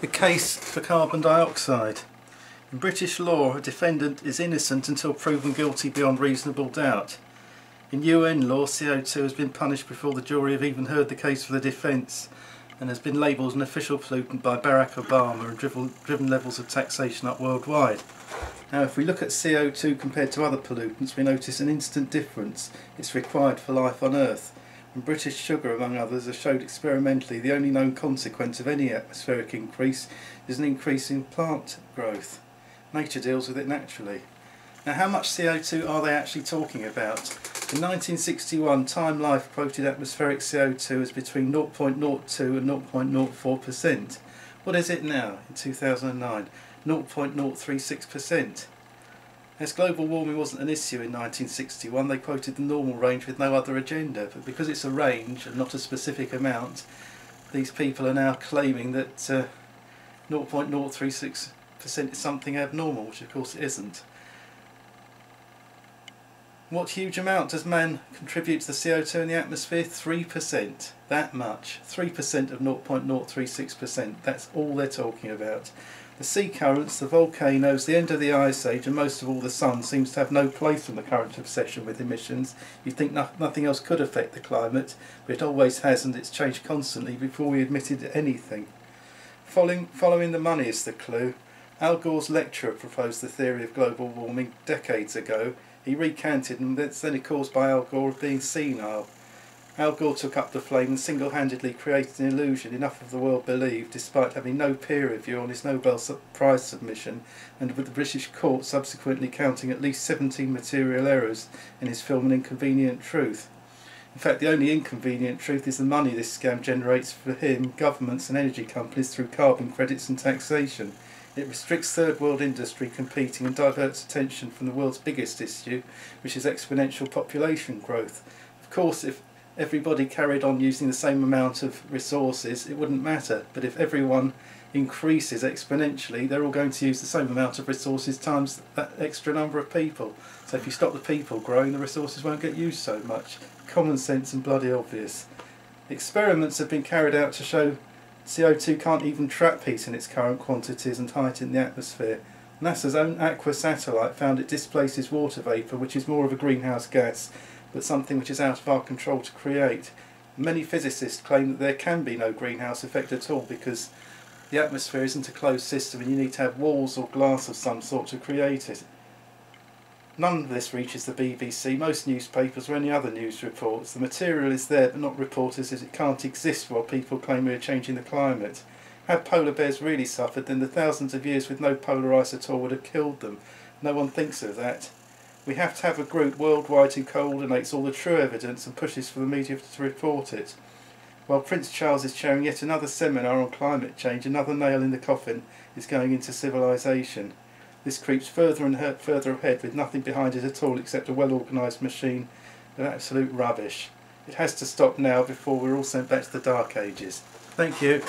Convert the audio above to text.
The case for carbon dioxide. In British law, a defendant is innocent until proven guilty beyond reasonable doubt. In UN law, CO2 has been punished before the jury have even heard the case for the defence and has been labelled an official pollutant by Barack Obama and driven levels of taxation up worldwide. Now, if we look at CO2 compared to other pollutants, we notice an instant difference. It's required for life on Earth. And British sugar, among others, has showed experimentally the only known consequence of any atmospheric increase is an increase in plant growth. Nature deals with it naturally. Now, how much CO2 are they actually talking about? In 1961, Time Life quoted atmospheric CO2 as between 0.02 and 0.04%. What is it now, in 2009? 0.036%. As global warming wasn't an issue in 1961, they quoted the normal range with no other agenda, but because it's a range and not a specific amount, these people are now claiming that 0.036% is something abnormal, which of course it isn't. What huge amount does man contribute to the CO2 in the atmosphere? 3%. That much. 3% of 0.036%. That's all they're talking about. The sea currents, the volcanoes, the end of the ice age, and most of all the sun seems to have no place in the current obsession with emissions. You'd think nothing else could affect the climate, but it always has, and it's changed constantly before we admitted anything. Following the money is the clue. Al Gore's lecturer proposed the theory of global warming decades ago. He recanted, and that's then caused by Al Gore of being senile. Al Gore took up the flame and single-handedly created an illusion enough of the world believed, despite having no peer review on his Nobel Prize submission, and with the British court subsequently counting at least 17 material errors in his film An Inconvenient Truth. In fact, the only inconvenient truth is the money this scam generates for him, governments and energy companies through carbon credits and taxation. It restricts third world industry competing and diverts attention from the world's biggest issue, which is exponential population growth. Of course, if everybody carried on using the same amount of resources, it wouldn't matter. But if everyone increases exponentially, they're all going to use the same amount of resources times that extra number of people. So if you stop the people growing, the resources won't get used so much. Common sense and bloody obvious. Experiments have been carried out to show CO2 can't even trap heat in its current quantities and height in the atmosphere. NASA's own Aqua satellite found it displaces water vapour, which is more of a greenhouse gas, but something which is out of our control to create. Many physicists claim that there can be no greenhouse effect at all because the atmosphere isn't a closed system and you need to have walls or glass of some sort to create it. None of this reaches the BBC, most newspapers or any other news reports. The material is there but not reported as it can't exist while people claim we are changing the climate. Had polar bears really suffered, then the thousands of years with no polar ice at all would have killed them. No one thinks of that. We have to have a group worldwide who coordinates all the true evidence and pushes for the media to report it. While Prince Charles is chairing yet another seminar on climate change, another nail in the coffin is going into civilization. This creeps further and further ahead with nothing behind it at all except a well-organised machine of absolute rubbish. It has to stop now before we're all sent back to the Dark Ages. Thank you.